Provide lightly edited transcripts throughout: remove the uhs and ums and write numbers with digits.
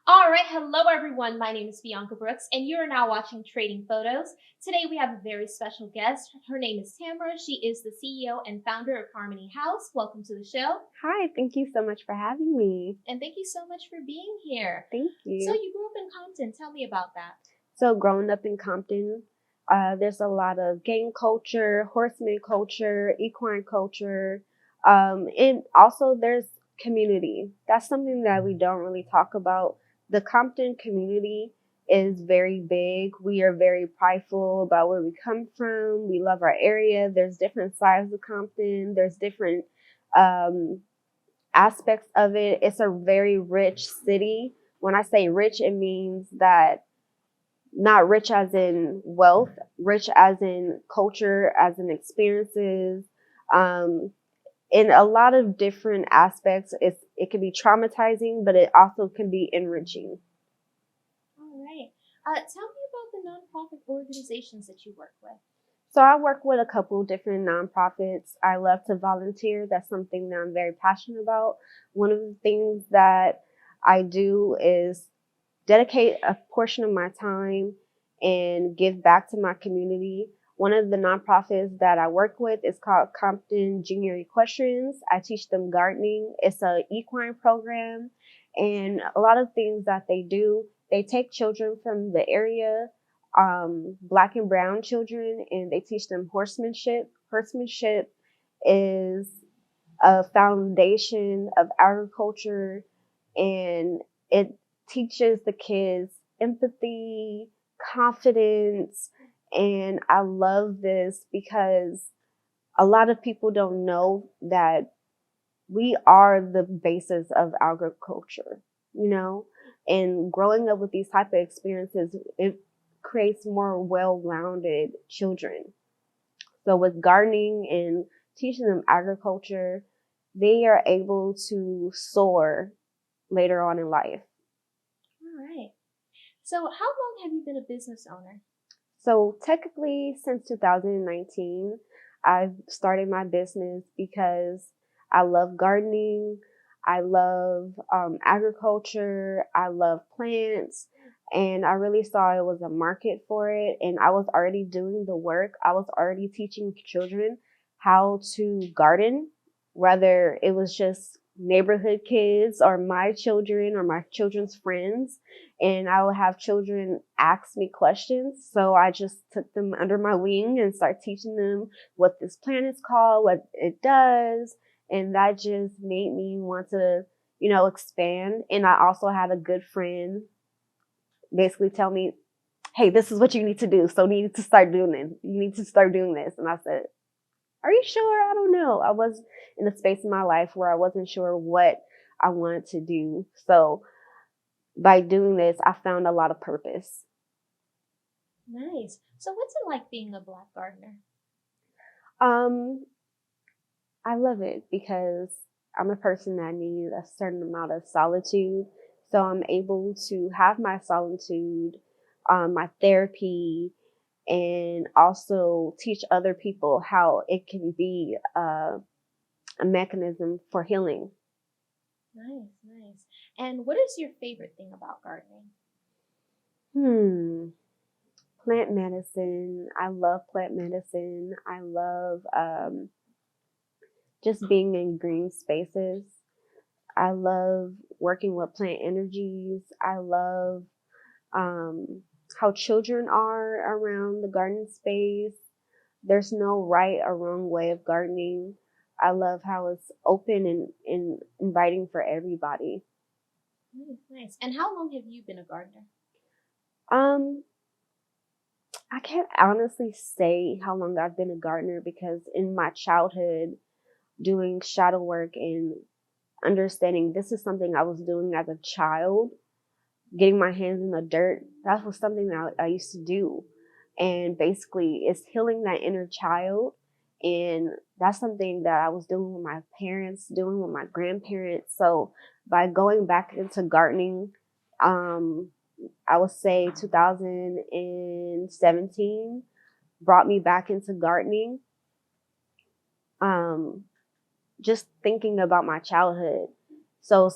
All right, hello everyone. My name is Bianca Brooks, and you are now watching Trading Photos. Today we have a very special guest. Her name is Tamra. She is the CEO and founder of Harmony House. Welcome to the show. Hi, thank you so much for having me. And thank you so much for being here. Thank you. So you grew up in Compton. Tell me about that. So growing up in Compton, there's a lot of gang culture, horseman culture, equine culture, and also there's community. That's something that we don't really talk about. The Compton community is very big. We are very prideful about where we come from. We love our area. There's different sides of Compton. There's different um, aspects of it. It's a very rich city. When I say rich, it means that not rich as in wealth, rich as in culture, as in experiences. Um, in a lot of different aspects, it can be traumatizing, but it also can be enriching. All right. Tell me about the nonprofit organizations that you work with. So I work with a couple different nonprofits. I love to volunteer. That's something that I'm very passionate about. One of the things that I do is dedicate a portion of my time and give back to my community. One of the nonprofits that I work with is called Compton Junior Equestrians. I teach them gardening. It's an equine program, and a lot of things that they do, they take children from the area, black and brown children, and they teach them horsemanship. Horsemanship is a foundation of agriculture, and it teaches the kids empathy, confidence, and I love this because a lot of people don't know that we are the basis of agriculture, you know? And growing up with these type of experiences, it creates more well-rounded children. So with gardening and teaching them agriculture, they are able to soar later on in life. All right. So how long have you been a business owner? So technically since 2019, I've started my business because I love gardening. I love agriculture. I love plants. And I really saw it was a market for it. And I was already doing the work. I was already teaching children how to garden, whether it was just neighborhood kids or my children or my children's friends. And I would have children ask me questions. So I just took them under my wing and started teaching them what this plant is called, what it does. And that just made me want to, expand. And I also had a good friend basically tell me, hey, this is what you need to do. So you need to start doing it. You need to start doing this. And I said, are you sure? I don't know. I was in a space in my life where I wasn't sure what I wanted to do. So by doing this, I found a lot of purpose. Nice. So what's it like being a Black gardener? I love it because I'm a person that needs a certain amount of solitude. So I'm able to have my solitude, my therapy, and also teach other people how it can be a mechanism for healing. Nice, nice. And what is your favorite thing about gardening? Plant medicine. I love plant medicine. I love just being in green spaces. I love working with plant energies. I love how children are around the garden space. There's no right or wrong way of gardening. I love how it's open and inviting for everybody. Nice, nice. And how long have you been a gardener? Um, I can't honestly say how long I've been a gardener because in my childhood, doing shadow work and understanding this is something I was doing as a child, getting my hands in the dirt, that was something that I used to do. And basically, it's healing that inner child. And that's something that I was doing with my parents, doing with my grandparents. So by going back into gardening, I would say 2017 brought me back into gardening. Just thinking about my childhood. So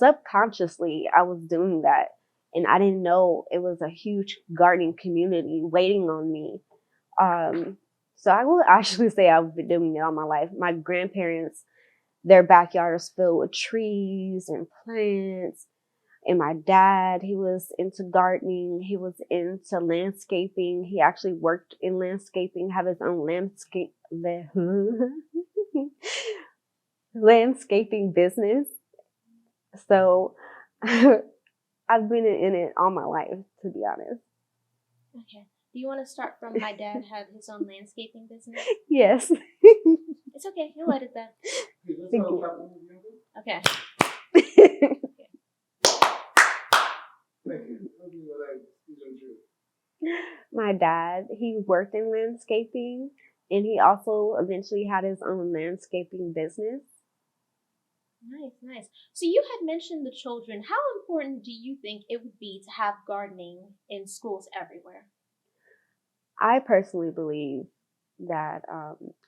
subconsciously I was doing that. And I didn't know it was a huge gardening community waiting on me. So I will actually say I've been doing it all my life. My grandparents, their backyard is filled with trees and plants. And my dad, he was into gardening. He was into landscaping. He actually worked in landscaping, have his own landscaping business. So I've been in it all my life, to be honest. Okay. Do you want to start from my dad had his own landscaping business? Yes. It's okay. You'll edit that. Okay. My dad, he worked in landscaping, and he also eventually had his own landscaping business. Nice, nice. So you had mentioned the children. How important do you think it would be to have gardening in schools everywhere? I personally believe that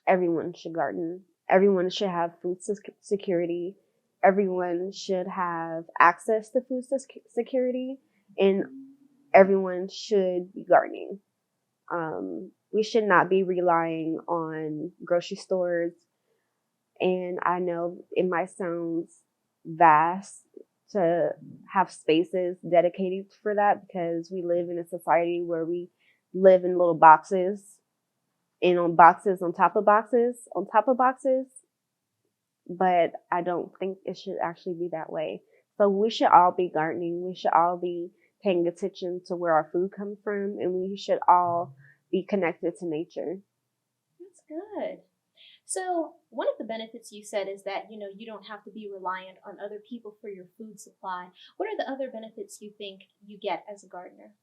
everyone should garden. Everyone should have food security. Everyone should have access to food security, and everyone should be gardening. We should not be relying on grocery stores. And I know it might sound vast to have spaces dedicated for that, because we live in a society where we live in little boxes and on boxes on top of boxes on top of boxes. But I don't think it should actually be that way. So we should all be gardening. We should all be paying attention to where our food comes from, and we should all be connected to nature. That's good. So one of the benefits you said is that, you don't have to be reliant on other people for your food supply. What are the other benefits you think you get as a gardener?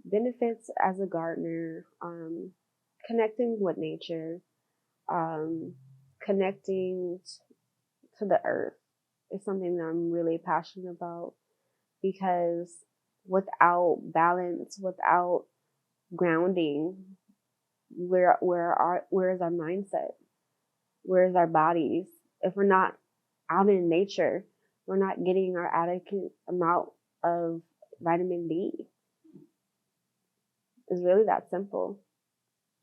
Benefits as a gardener, connecting with nature, connecting to the earth is something that I'm really passionate about, because without balance, without grounding, where is our mindset? Where is our bodies? If we're not out in nature, we're not getting our adequate amount of vitamin D. It's really that simple.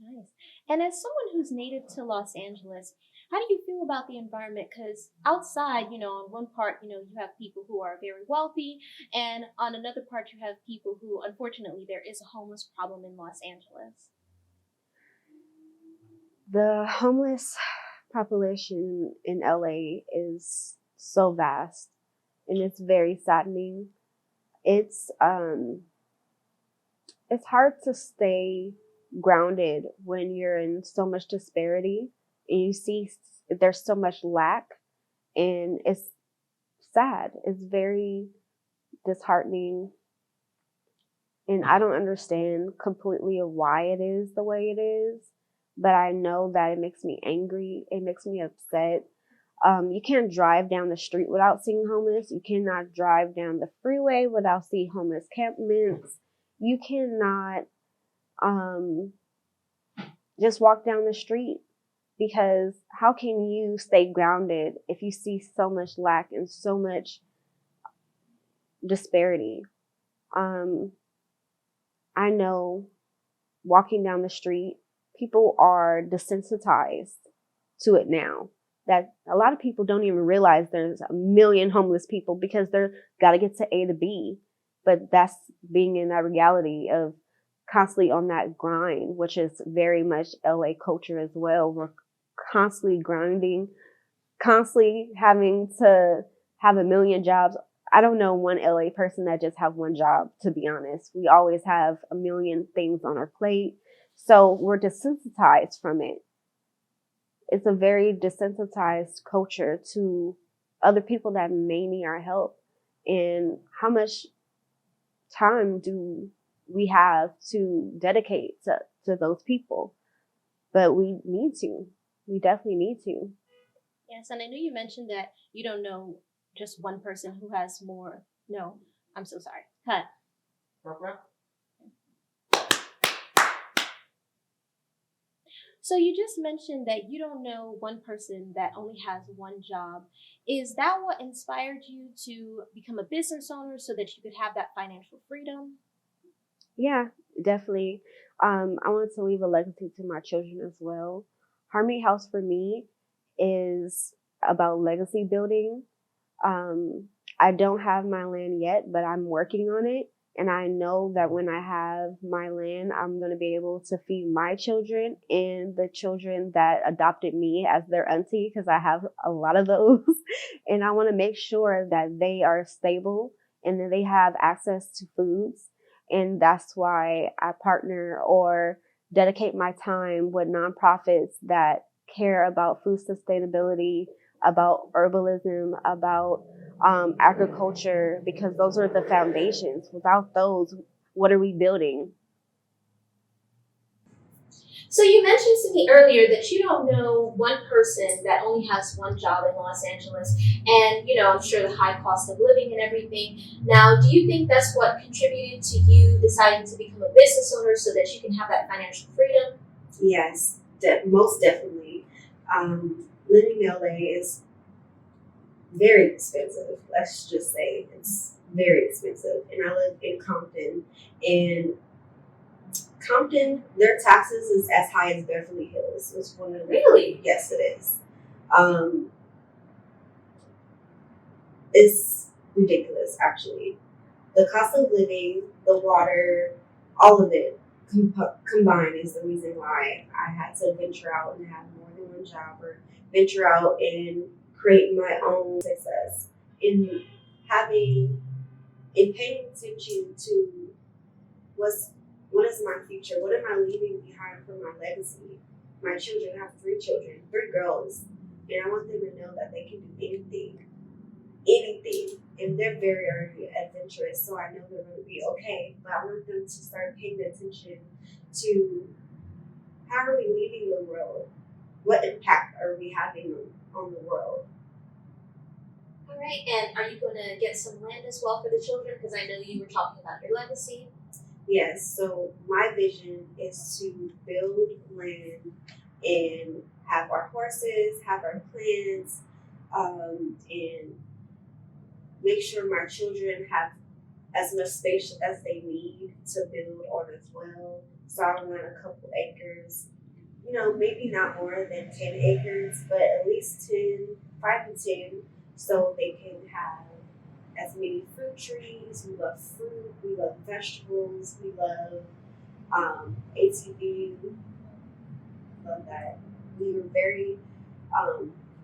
Nice. And as someone who's native to Los Angeles, how do you feel about the environment? Because outside, on one part, you have people who are very wealthy, and on another part, you have people who, unfortunately, there is a homeless problem in Los Angeles. The homeless population in LA is so vast, and it's very saddening. It's hard to stay grounded when you're in so much disparity and you see there's so much lack, and it's sad. It's very disheartening, and I don't understand completely why it is the way it is, but I know that it makes me angry. It makes me upset. You can't drive down the street without seeing homeless. You cannot drive down the freeway without seeing homeless campments. You cannot just walk down the street, because how can you stay grounded if you see so much lack and so much disparity? I know walking down the street, people are desensitized to it now. That a lot of people don't even realize there's a million homeless people, because they're got to get to A to B. But that's being in that reality of constantly on that grind, which is very much LA culture as well. We're constantly grinding, constantly having to have a million jobs. I don't know one LA person that just have one job, to be honest. We always have a million things on our plate. So we're desensitized from it. It's a very desensitized culture to other people that may need our help. And how much time do we have to dedicate to those people? But we need to. We definitely need to. Yes, and I know you mentioned that you don't know just one person who has more. No, I'm so sorry. Cut. So you just mentioned that you don't know one person that only has one job. Is that what inspired you to become a business owner so that you could have that financial freedom? Yeah, definitely. I wanted to leave a legacy to my children as well. Harmony House for me is about legacy building. Um, I don't have my land yet, but I'm working on it. And I know that when I have my land, I'm going to be able to feed my children and the children that adopted me as their auntie, because I have a lot of those. And I want to make sure that they are stable and that they have access to foods. And that's why I partner or dedicate my time with nonprofits that care about food sustainability, about herbalism, about agriculture, because those are the foundations. Without those, what are we building? So you mentioned to me earlier that you don't know one person that only has one job in Los Angeles, and I'm sure the high cost of living and everything. Now, do you think that's what contributed to you deciding to become a business owner so that you can have that financial freedom? Yes, most definitely. Living in LA is very expensive. Let's just say it's very expensive. And I live in Compton, and Compton, their taxes is as high as Beverly Hills. It's one of the, Really? yes, it is. Um, it's ridiculous, actually. The cost of living, the water, all of it combined is the reason why I had to venture out and have more than one job, or venture out and create my own success in having in paying attention to what's what is my future, what am I leaving behind for my legacy. My children, I have three children, three girls, and I want them to know that they can do anything, and they're very adventurous, so I know they're going to be okay. But I want them to start paying attention to how are we leaving the world? What impact are we having on the world? All right. And are you going to get some land as well for the children? Because I know you were talking about your legacy. Yes, so my vision is to build land and have our horses, have our plants, and make sure my children have as much space as they need to build on as well. So I want a couple acres, maybe not more than 10 acres, but at least 10, 5 to 10, so they can have as many fruit trees. We love fruit, we love vegetables, we love ATV, love that. We were very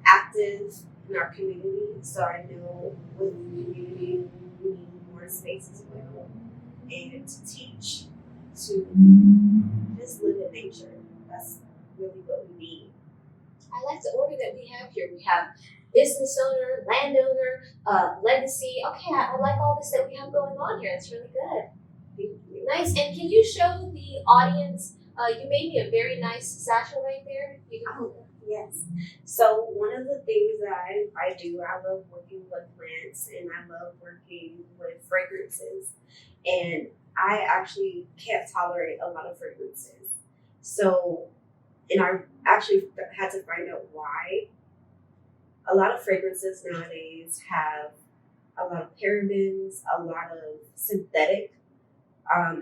active in our community, so I know with the community we need more space as well, and to teach, to just live in nature. That's really what we need. I like the order that we have here. We have business owner, landowner, legacy. Okay, I like all this that we have going on here. It's really good. Thank you. Nice. And can you show the audience? You made me a very nice satchel right there. Yes. So one of the things that I do, I love working with plants, and I love working with fragrances. And I actually can't tolerate a lot of fragrances. So, and I actually had to find out why. A lot of fragrances nowadays have a lot of parabens, a lot of synthetic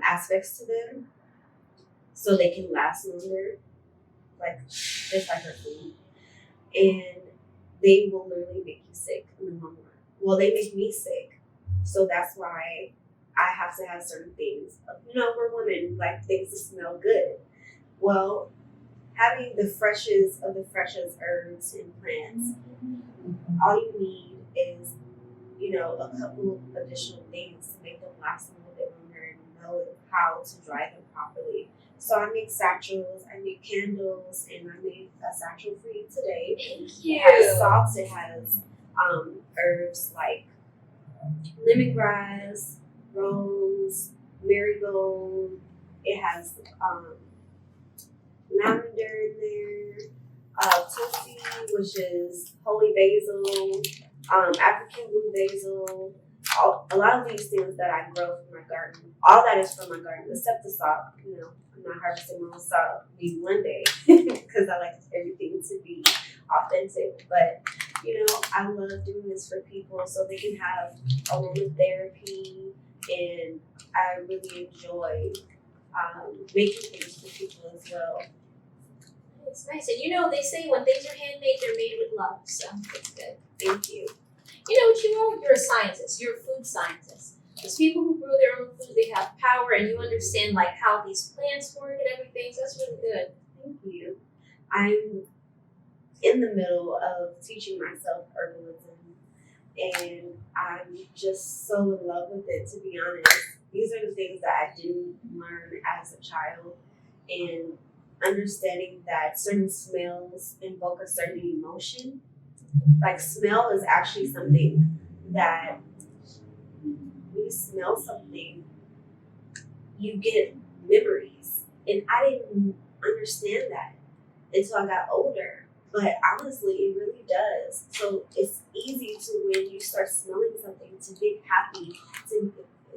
aspects to them, so they can last longer, like just like our food. And they will literally make you sick in the long run. Well, they make me sick. So that's why I have to have certain things. We're women, like things to smell good. Well, having the freshest of the freshest herbs and plants, all you need is, a couple additional things to make them last a little bit longer, and know how to dry them properly. So I make satchels, I make candles, and I made a satchel for you today. Thank you. It has salts, it has herbs like lemongrass, rose, marigold. It has lavender in there, tulsi, which is holy basil, African blue basil, a lot of these things that I grow from my garden, all that is from my garden, except the salt. You know, I'm not harvesting my own salt. Maybe one day, because I like everything to be authentic. But you know, I love doing this for people so they can have aromatherapy, and I really enjoy making things for people as well. It's nice. And you know, they say when things are handmade, they're made with love. So it's good. Thank you. You know what you are? You're a scientist. You're a food scientist. Those people who grow their own food, they have power, and you understand like how these plants work and everything. So that's really good. Thank you. I'm in the middle of teaching myself herbalism, and I'm just so in love with it, to be honest. These are the things that I didn't learn as a child, and understanding that certain smells invoke a certain emotion. Like, smell is actually something that when you smell something, you get memories. And I didn't understand that until I got older. But honestly, it really does. So it's easy to, when you start smelling something, to get happy.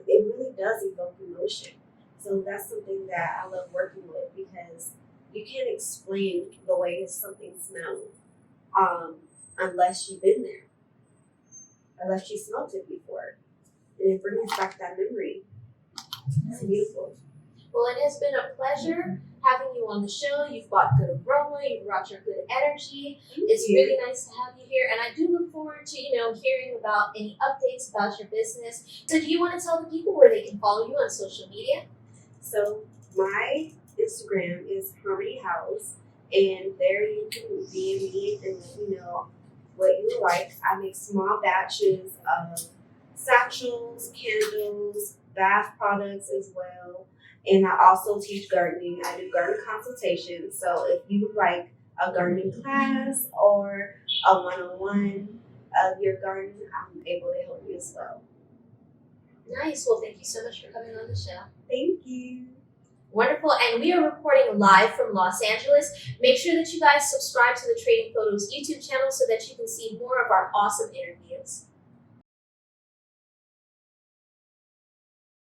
It really does evoke emotion. So that's something that I love working with, because you can't explain the way something smells unless you've been there, unless you smelled it before. And it brings back that memory. It's beautiful. Well, it has been a pleasure having you on the show. You've brought good aroma. You've brought your good energy. It's really nice to have you here. And I do look forward to, hearing about any updates about your business. So do you want to tell the people where they can follow you on social media? So my Instagram is Houz, and there you can DM me and let me know what you like. I make small batches of satchels, candles, bath products as well. And I also teach gardening. I do garden consultations. So if you would like a gardening class or a one-on-one of your garden, I'm able to help you as well. Nice. Well, thank you so much for coming on the show. Thank you. Wonderful. And we are reporting live from Los Angeles. Make sure that you guys subscribe to the Trading Photos YouTube channel so that you can see more of our awesome interviews.